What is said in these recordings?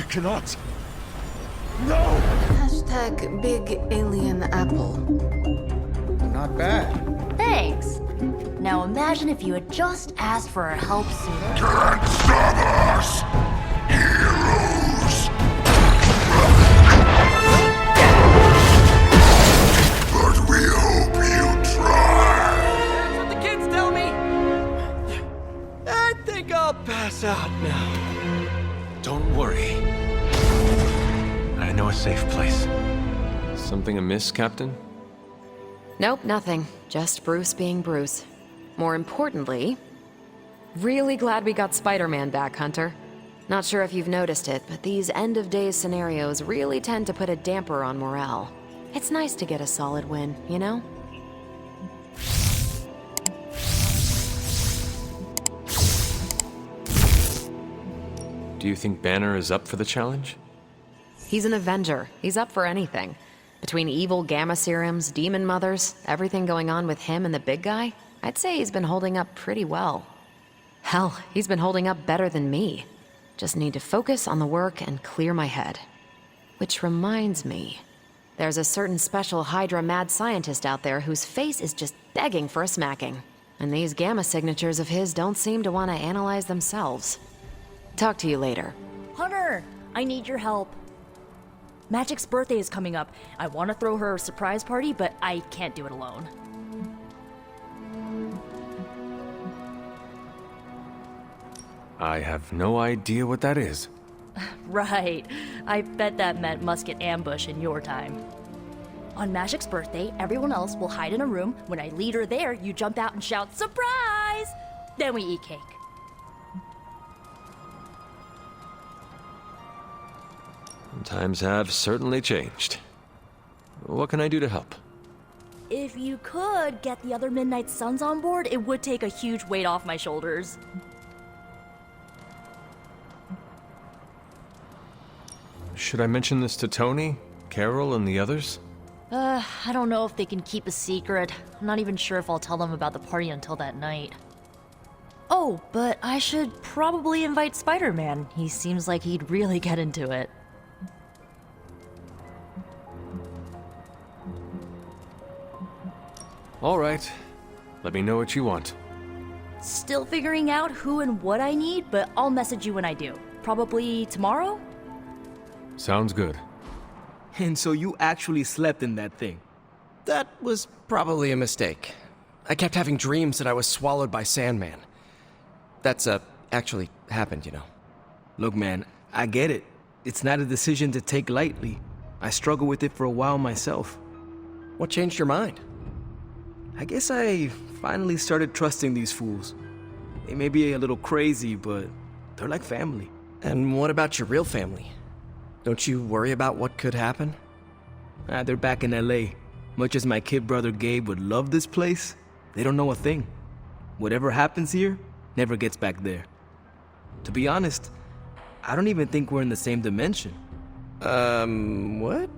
cannot. No! Hashtag big alien apple. Not bad. Thanks. Now imagine if you had just asked for our help sooner. Can't stop us! Heroes! But we hope you try. That's what the kids tell me. I think I'll pass out now. Don't worry. I know a safe place. Something amiss, Captain? Nope, nothing. Just Bruce being Bruce. More importantly, really glad we got Spider-Man back, Hunter. Not sure if you've noticed it, but these end-of-days scenarios really tend to put a damper on morale. It's nice to get a solid win, you know? Do you think Banner is up for the challenge? He's an Avenger. He's up for anything. Between evil gamma serums, demon mothers, everything going on with him and the big guy, I'd say he's been holding up pretty well. Hell, he's been holding up better than me. Just need to focus on the work and clear my head. Which reminds me, there's a certain special Hydra mad scientist out there whose face is just begging for a smacking. And these gamma signatures of his don't seem to want to analyze themselves. Talk to you later. Hunter, I need your help. Magic's birthday is coming up. I want to throw her a surprise party, but I can't do it alone. I have no idea what that is. Right. I bet that meant must get ambushed in your time. On Magic's birthday, everyone else will hide in a room. When I lead her there, you jump out and shout, "Surprise!" Then we eat cake. Times have certainly changed. What can I do to help? If you could get the other Midnight Suns on board, it would take a huge weight off my shoulders. Should I mention this to Tony, Carol, and the others? I don't know if they can keep a secret. I'm not even sure if I'll tell them about the party until that night. Oh, but I should probably invite Spider-Man. He seems like he'd really get into it. All right. Let me know what you want. Still figuring out who and what I need, but I'll message you when I do. Probably tomorrow? Sounds good. And so you actually slept in that thing. That was probably a mistake. I kept having dreams that I was swallowed by Sandman. That's, actually happened, you know. Look, man, I get it. It's not a decision to take lightly. I struggled with it for a while myself. What changed your mind? I guess I finally started trusting these fools. They may be a little crazy, but they're like family. And what about your real family? Don't you worry about what could happen? They're back in LA. Much as my kid brother Gabe would love this place, they don't know a thing. Whatever happens here never gets back there. To be honest, I don't even think we're in the same dimension. What?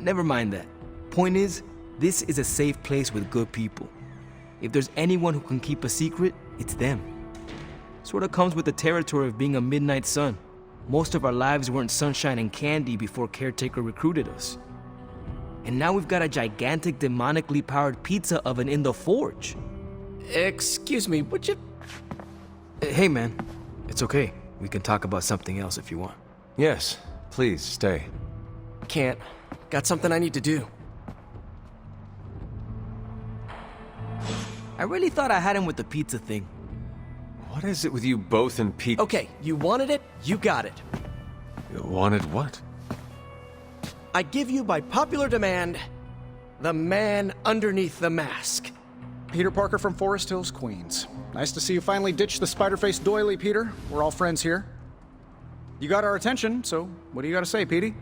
Never mind that. Point is, this is a safe place with good people. If there's anyone who can keep a secret, it's them. Sorta comes with the territory of being a Midnight Sun. Most of our lives weren't sunshine and candy before Caretaker recruited us. And now we've got a gigantic demonically powered pizza oven in the forge. Excuse me, would you... Hey man, it's okay. We can talk about something else if you want. Yes, please stay. Can't. Got something I need to do. I really thought I had him with the pizza thing. What is it with you both and Pete? Okay, you wanted it, you got it. You wanted what? I give you by popular demand, the man underneath the mask. Peter Parker from Forest Hills, Queens. Nice to see you finally ditch the spider-faced doily, Peter. We're all friends here. You got our attention, so what do you got to say, Petey?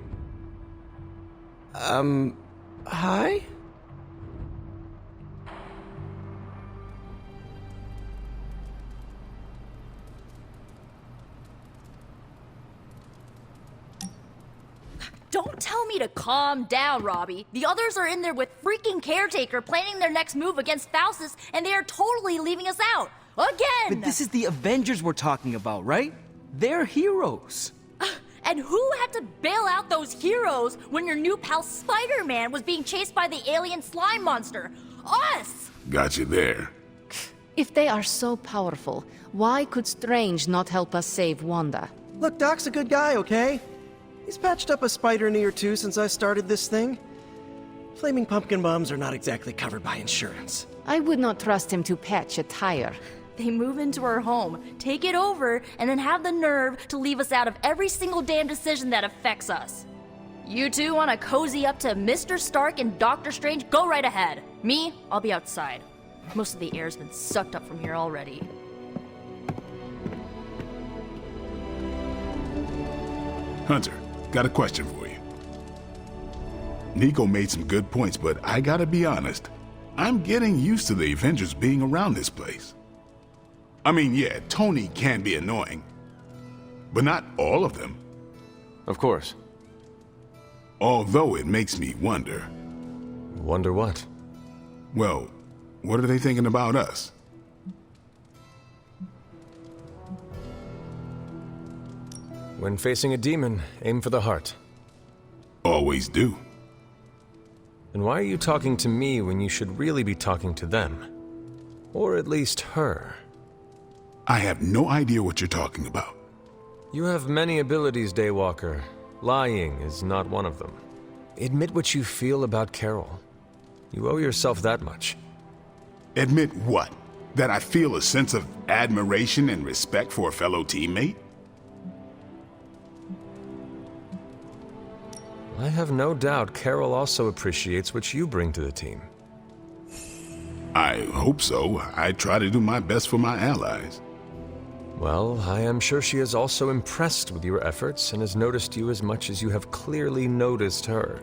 Hi? Don't tell me to calm down, Robbie. The others are in there with freaking Caretaker planning their next move against Faustus, and they are totally leaving us out. Again! But this is the Avengers we're talking about, right? They're heroes. And who had to bail out those heroes when your new pal Spider-Man was being chased by the alien slime monster? Us! Got you there. If they are so powerful, why could Strange not help us save Wanda? Look, Doc's a good guy, okay? He's patched up a spider knee or two since I started this thing. Flaming pumpkin bombs are not exactly covered by insurance. I would not trust him to patch a tire. They move into our home, take it over, and then have the nerve to leave us out of every single damn decision that affects us. You two want to cozy up to Mr. Stark and Doctor Strange? Go right ahead. Me, I'll be outside. Most of the air's been sucked up from here already. Hunter, got a question for you. Nico made some good points, but I gotta be honest. I'm getting used to the Avengers being around this place. I mean, yeah, Tony can be annoying, but not all of them. Of course. Although it makes me wonder, Wonder what? well, what are they thinking about us? When facing a demon, aim for the heart. Always do. And why are you talking to me when you should really be talking to them? Or at least her? I have no idea what you're talking about. You have many abilities, Daywalker. Lying is not one of them. Admit what you feel about Carol. You owe yourself that much. Admit what? That I feel a sense of admiration and respect for a fellow teammate? I have no doubt Carol also appreciates what you bring to the team. I hope so. I try to do my best for my allies. Well, I am sure she is also impressed with your efforts and has noticed you as much as you have clearly noticed her.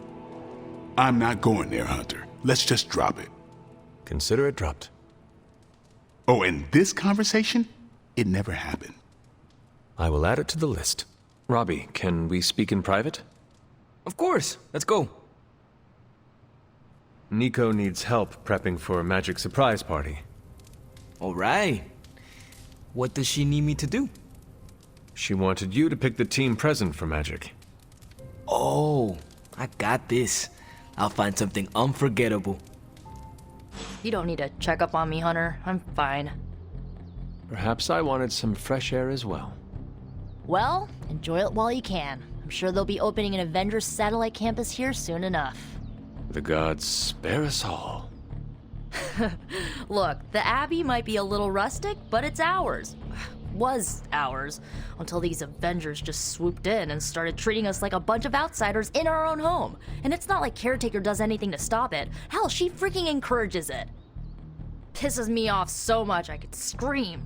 I'm not going there, Hunter. Let's just drop it. Consider it dropped. Oh, and this conversation? It never happened. I will add it to the list. Robbie, can we speak in private? Of course, let's go. Nico needs help prepping for a magic surprise party. All right. What does she need me to do? She wanted you to pick the team present for magic. Oh, I got this. I'll find something unforgettable. You don't need to check up on me, Hunter. I'm fine. Perhaps I wanted some fresh air as well. Well, enjoy it while you can. I'm sure they'll be opening an Avengers satellite campus here soon enough. The gods spare us all. Look, the Abbey might be a little rustic, but it's ours. Was ours. Until these Avengers just swooped in and started treating us like a bunch of outsiders in our own home. And it's not like Caretaker does anything to stop it. Hell, she freaking encourages it. Pisses me off so much I could scream.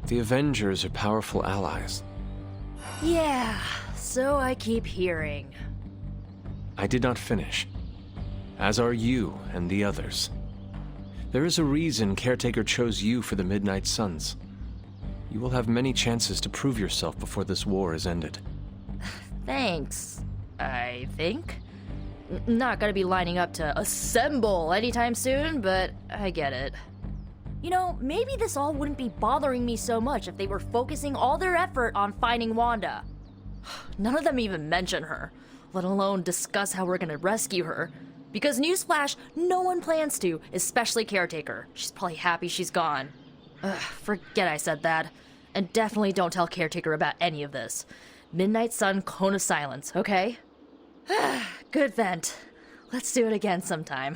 The Avengers are powerful allies. Yeah, so I keep hearing. I did not finish. As are you and the others. There is a reason Caretaker chose you for the Midnight Suns. You will have many chances to prove yourself before this war is ended. Thanks, I think. Not gonna be lining up to assemble anytime soon, but I get it. You know, maybe this all wouldn't be bothering me so much if they were focusing all their effort on finding Wanda. None of them even mention her, let alone discuss how we're gonna rescue her. Because newsflash, no one plans to, especially Caretaker. She's probably happy she's gone. Forget I said that. And definitely don't tell Caretaker about any of this. Midnight Sun, Cone of Silence, okay? Good vent. Let's do it again sometime.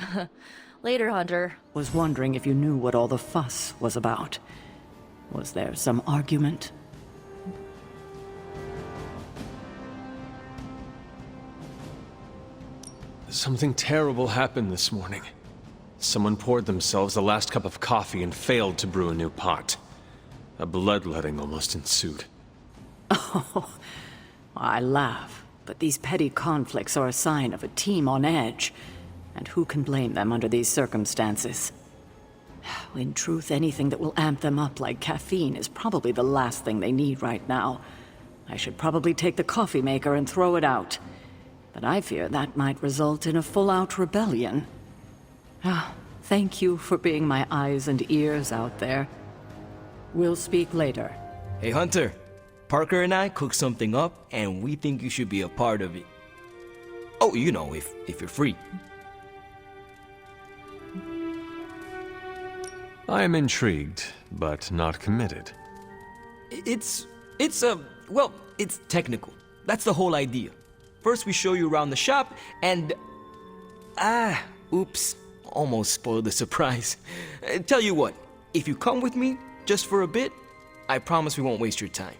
Later, Hunter. Was wondering if you knew what all the fuss was about. Was there some argument? Something terrible happened this morning. Someone poured themselves the last cup of coffee and failed to brew a new pot. A bloodletting almost ensued. Oh, I laugh, but these petty conflicts are a sign of a team on edge. And who can blame them under these circumstances? In truth, anything that will amp them up like caffeine is probably the last thing they need right now. I should probably take the coffee maker and throw it out. But I fear that might result in a full-out rebellion. Thank you for being my eyes and ears out there. We'll speak later. Hey, Hunter. Parker and I cooked something up, and we think you should be a part of it. Oh, you know, if you're free. I am intrigued, but not committed. It's technical. That's the whole idea. First we show you around the shop, and... oops. Almost spoiled the surprise. Tell you what, if you come with me, just for a bit, I promise we won't waste your time.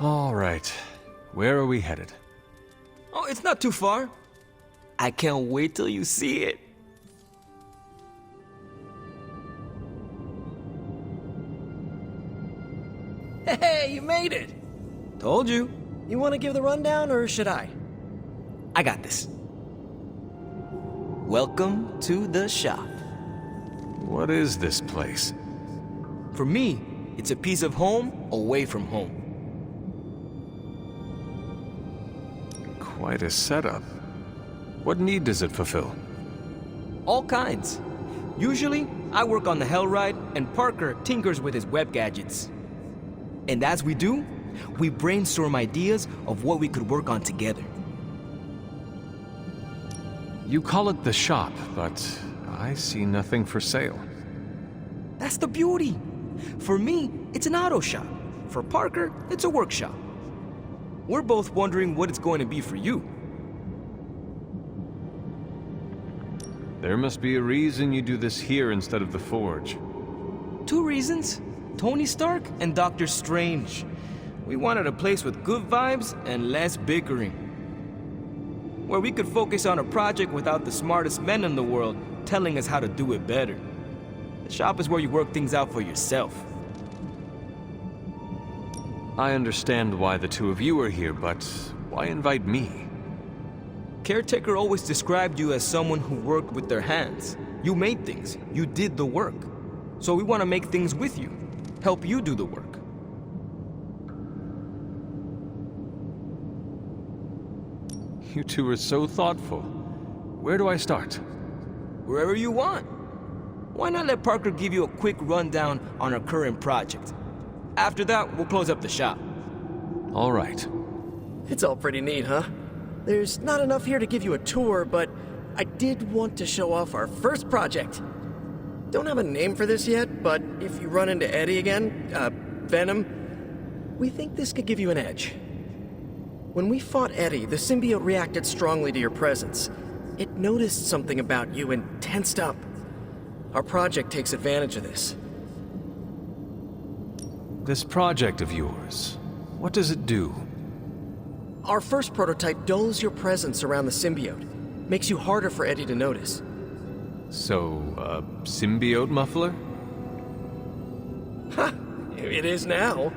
All right. Where are we headed? Oh, it's not too far. I can't wait till you see it. Hey, you made it! Told you. You want to give the rundown, or should I? I got this. Welcome to the shop. What is this place? For me, it's a piece of home away from home. Quite a setup. What need does it fulfill? All kinds. Usually, I work on the Hell Ride, and Parker tinkers with his web gadgets. And as we do, we brainstorm ideas of what we could work on together. You call it the shop, but I see nothing for sale. That's the beauty. For me, it's an auto shop. For Parker, it's a workshop. We're both wondering what it's going to be for you. There must be a reason you do this here instead of the Forge. 2 reasons. Tony Stark and Doctor Strange. We wanted a place with good vibes and less bickering. Where we could focus on a project without the smartest men in the world telling us how to do it better. The shop is where you work things out for yourself. I understand why the two of you are here, but why invite me? Caretaker always described you as someone who worked with their hands. You made things. You did the work. So we want to make things with you. Help you do the work. You two are so thoughtful. Where do I start? Wherever you want. Why not let Parker give you a quick rundown on our current project? After that, we'll close up the shop. All right. It's all pretty neat, huh? There's not enough here to give you a tour, but I did want to show off our first project. Don't have a name for this yet, but if you run into Eddie again, Venom, we think this could give you an edge. When we fought Eddie, the symbiote reacted strongly to your presence. It noticed something about you and tensed up. Our project takes advantage of this. This project of yours, what does it do? Our first prototype dulls your presence around the symbiote. Makes you harder for Eddie to notice. So, a symbiote muffler? Ha! It is now.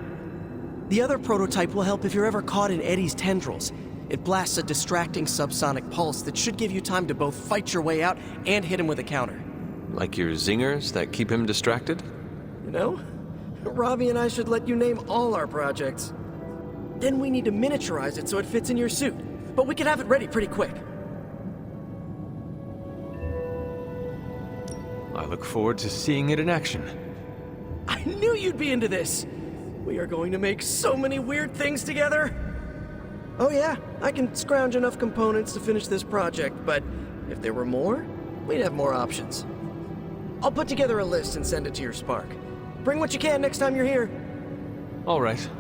The other prototype will help if you're ever caught in Eddie's tendrils. It blasts a distracting subsonic pulse that should give you time to both fight your way out and hit him with a counter. Like your zingers that keep him distracted? You know, Robbie and I should let you name all our projects. Then we need to miniaturize it so it fits in your suit. But we can have it ready pretty quick. I look forward to seeing it in action. I knew you'd be into this! We are going to make so many weird things together! Oh yeah, I can scrounge enough components to finish this project, but if there were more, we'd have more options. I'll put together a list and send it to your Spark. Bring what you can next time you're here. All right.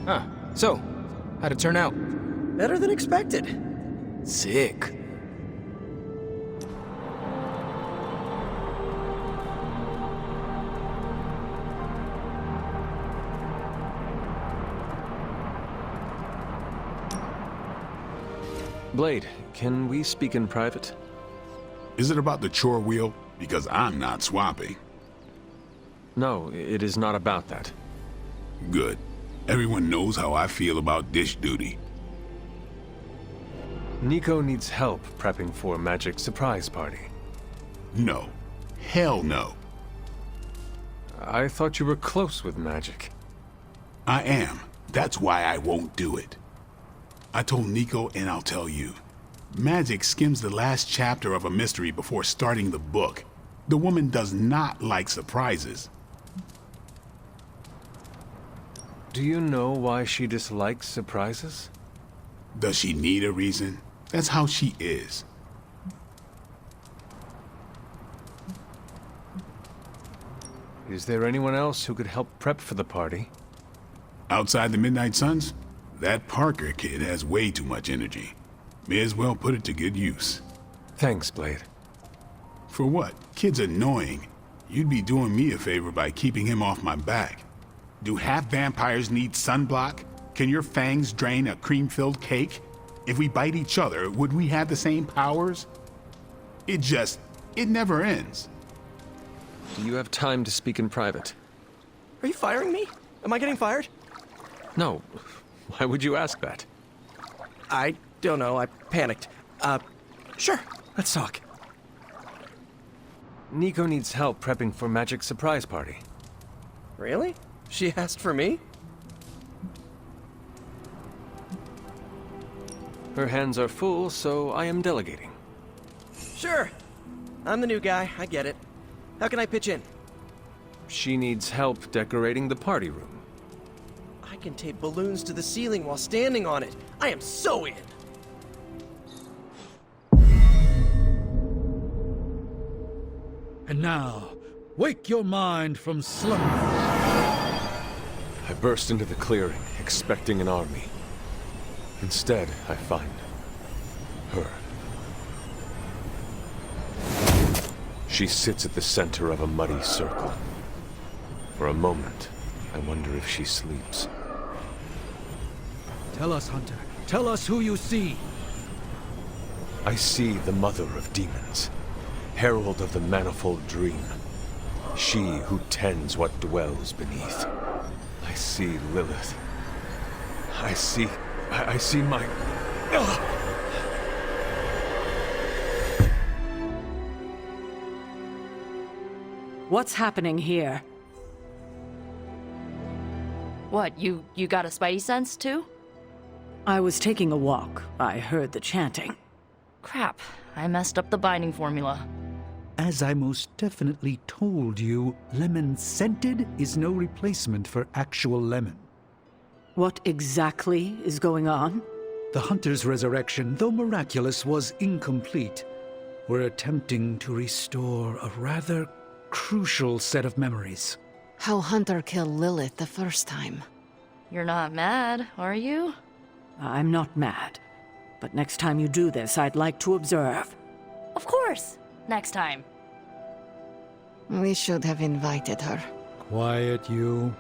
Huh. So, how'd it turn out? Better than expected. Sick. Blade, can we speak in private? Is it about the chore wheel? Because I'm not swapping. No, it is not about that. Good. Everyone knows how I feel about dish duty. Nico needs help prepping for Magic's surprise party. No. Hell no. I thought you were close with Magic. I am. That's why I won't do it. I told Nico, and I'll tell you. Magic skims the last chapter of a mystery before starting the book. The woman does not like surprises. Do you know why she dislikes surprises? Does she need a reason? That's how she is. Is there anyone else who could help prep for the party? Outside the Midnight Suns, that Parker kid has way too much energy. May as well put it to good use. Thanks, Blade. For what? Kid's annoying. You'd be doing me a favor by keeping him off my back. Do half vampires need sunblock? Can your fangs drain a cream-filled cake? If we bite each other, would we have the same powers? It never ends. Do you have time to speak in private? Are you firing me? Am I getting fired? No. Why would you ask that? I don't know. I panicked. Sure. Let's talk. Nico needs help prepping for Magic's surprise party. Really? She asked for me? Her hands are full, so I am delegating. Sure. I'm the new guy. I get it. How can I pitch in? She needs help decorating the party room. I can tape balloons to the ceiling while standing on it. I am so in. And now, wake your mind from slumber. I burst into the clearing, expecting an army. Instead, I find her. She sits at the center of a muddy circle. For a moment, I wonder if she sleeps. Tell us, Hunter. Tell us who you see. I see the mother of demons, herald of the manifold dream. She who tends what dwells beneath. I see Lilith. I see my... Ugh! What's happening here? What, you got a spidey sense too? I was taking a walk. I heard the chanting. Crap, I messed up the binding formula. As I most definitely told you, lemon scented is no replacement for actual lemon. What exactly is going on? The Hunter's resurrection, though miraculous, was incomplete. We're attempting to restore a rather crucial set of memories. How Hunter killed Lilith the first time. You're not mad, are you? I'm not mad. But next time you do this, I'd like to observe. Of course! Next time. We should have invited her. Quiet, you.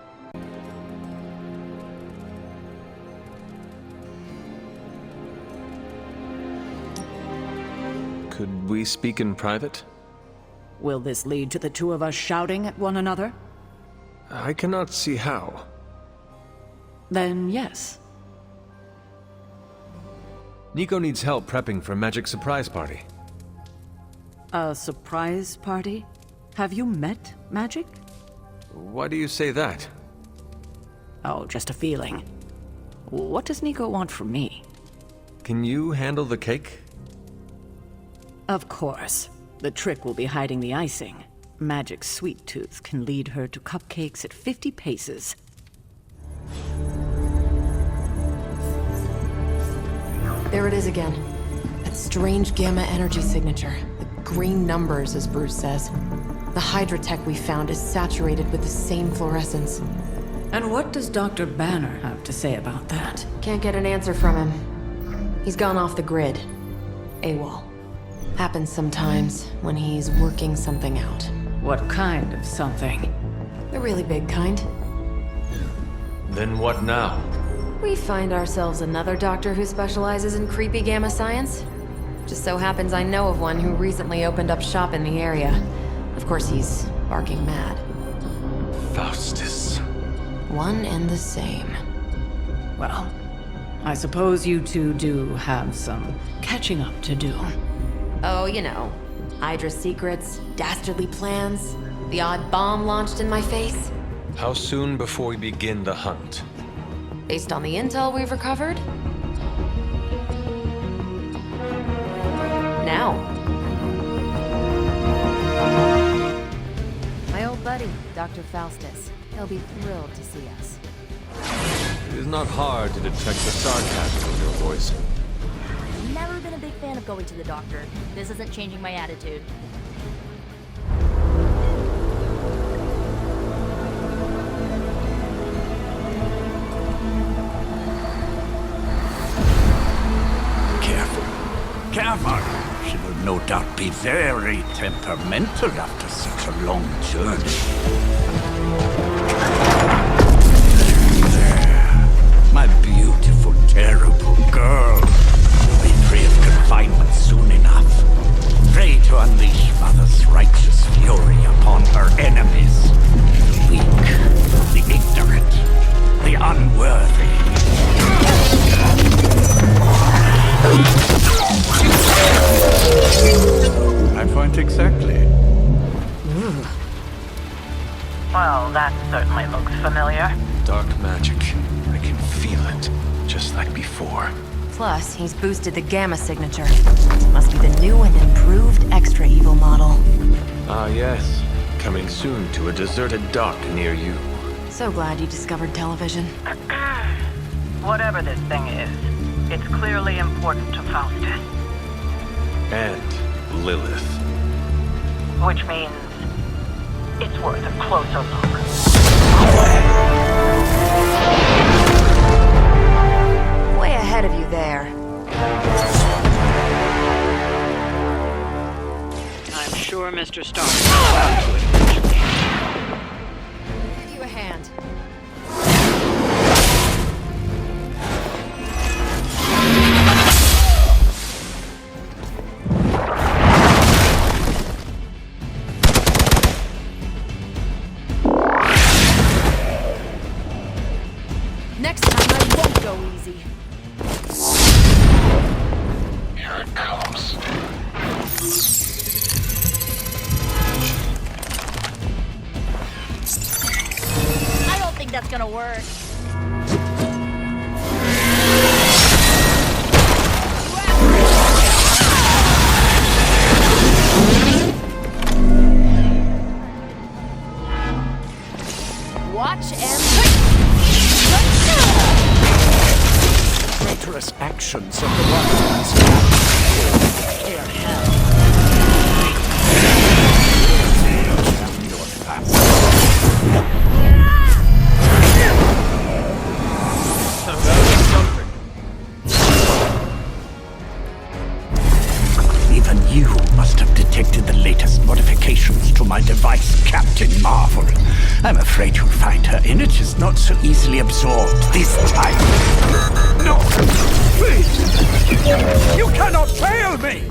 Could we speak in private? Will this lead to the two of us shouting at one another? I cannot see how. Then yes. Nico needs help prepping for Magic's surprise party. A surprise party? Have you met Magic? Why do you say that? Oh, just a feeling. What does Nico want from me? Can you handle the cake? Of course. The trick will be hiding the icing. Magic's sweet tooth can lead her to cupcakes at 50 paces. There it is again. That strange gamma energy signature. The green numbers, as Bruce says. The Hydra tech we found is saturated with the same fluorescence. And what does Dr. Banner have to say about that? Can't get an answer from him. He's gone off the grid. AWOL. Happens sometimes when he's working something out. What kind of something? The really big kind. Then what now? We find ourselves another doctor who specializes in creepy gamma science. Just so happens I know of one who recently opened up shop in the area. Of course, he's barking mad. Faustus. One and the same. Well, I suppose you two do have some catching up to do. Oh, you know. Hydra secrets, dastardly plans, the odd bomb launched in my face. How soon before we begin the hunt? Based on the intel we've recovered? Now. My old buddy, Dr. Faustus. He'll be thrilled to see us. It is not hard to detect the sarcasm in your voice. Never been a big fan of going to the doctor. This isn't changing my attitude. Careful. Careful. She will no doubt be very temperamental after such a long journey. My beautiful, terrible girl will be free of confinement soon enough. Pray to unleash Mother's righteous fury upon her enemies. The weak, the ignorant, the unworthy. I point exactly. Well, that certainly looks familiar. Dark magic. I can feel it, just like before. Plus, he's boosted the gamma signature. Must be the new and improved extra evil model. Ah, yes. Coming soon to a deserted dock near you. So glad you discovered television. Whatever this thing is, it's clearly important to Faustus. And Lilith. Which means it's worth a closer look. Way ahead of you there. I'm sure Mr. Stark will bow to it eventually. Give you a hand. Next time I won't go easy. Here it comes. I don't think that's gonna work. Watch and... Traitorous actions of the Romans. Air hell. Even you must have detected the latest modifications to my device, Captain Marvel. I'm afraid you'll find her energies not so easily absorbed this time. No! Please! You cannot fail me!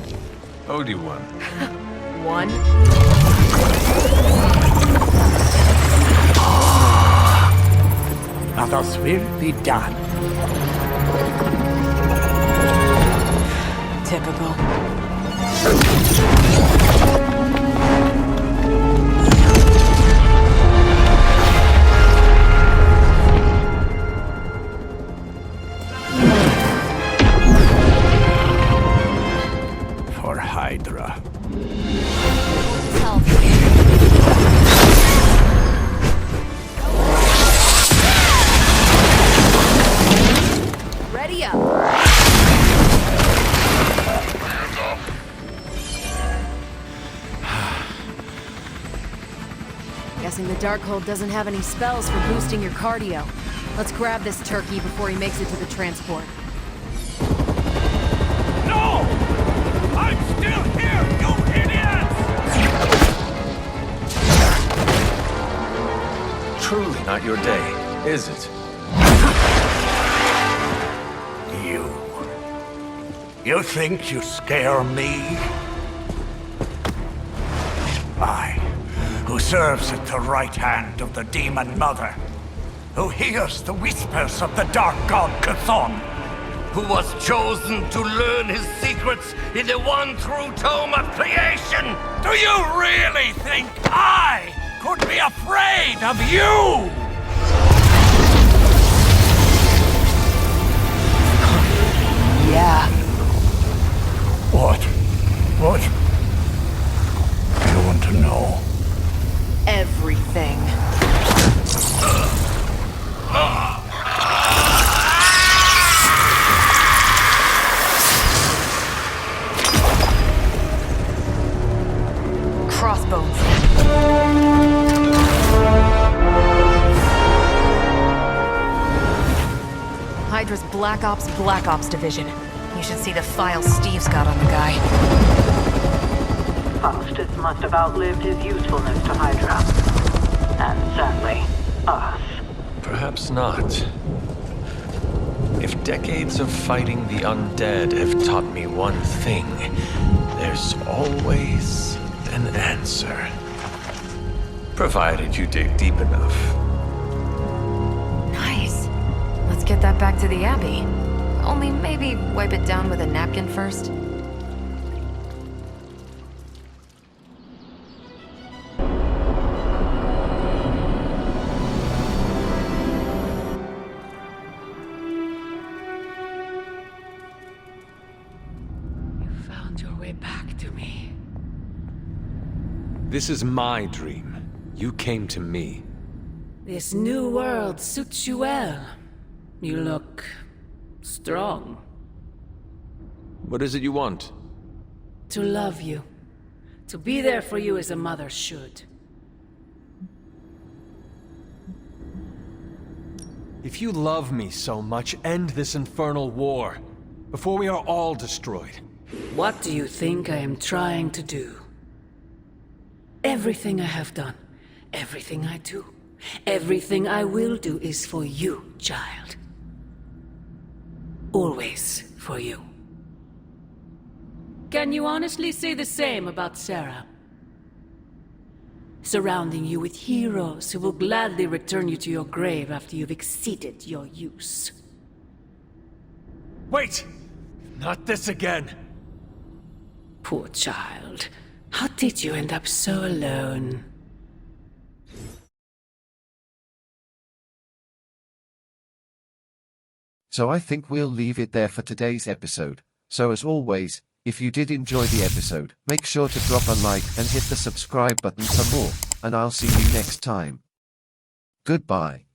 Obi-Wan. One. Others will be done. Typical. For Hydra. Help. Ready up. Guessing the Darkhold doesn't have any spells for boosting your cardio. Let's grab this turkey before he makes it to the transport. No! I'm still here, you idiots! Truly not your day, is it? You think you scare me? I, who serves at the right hand of the Demon Mother, who hears the whispers of the Dark God Chthon, who was chosen to learn his secrets in the one true tome of creation. Do you really think I could be afraid of you? Hydra's Black Ops division. You should see the files Steve's got on the guy. Faustus must have outlived his usefulness to Hydra. And sadly, us. Perhaps not. If decades of fighting the undead have taught me one thing, there's always an answer. Provided you dig deep enough. Nice. Let's get that back to the Abbey. Only maybe wipe it down with a napkin first. This is my dream. You came to me. This new world suits you well. You look strong. What is it you want? To love you. To be there for you as a mother should. If you love me so much, end this infernal war, before we are all destroyed. What do you think I am trying to do? Everything I have done, everything I do, everything I will do is for you, child. Always for you. Can you honestly say the same about Sarah? Surrounding you with heroes who will gladly return you to your grave after you've exceeded your use. Wait! Not this again! Poor child. How did you end up so alone? So I think we'll leave it there for today's episode. So as always, if you did enjoy the episode, make sure to drop a like and hit the subscribe button for more, and I'll see you next time. Goodbye.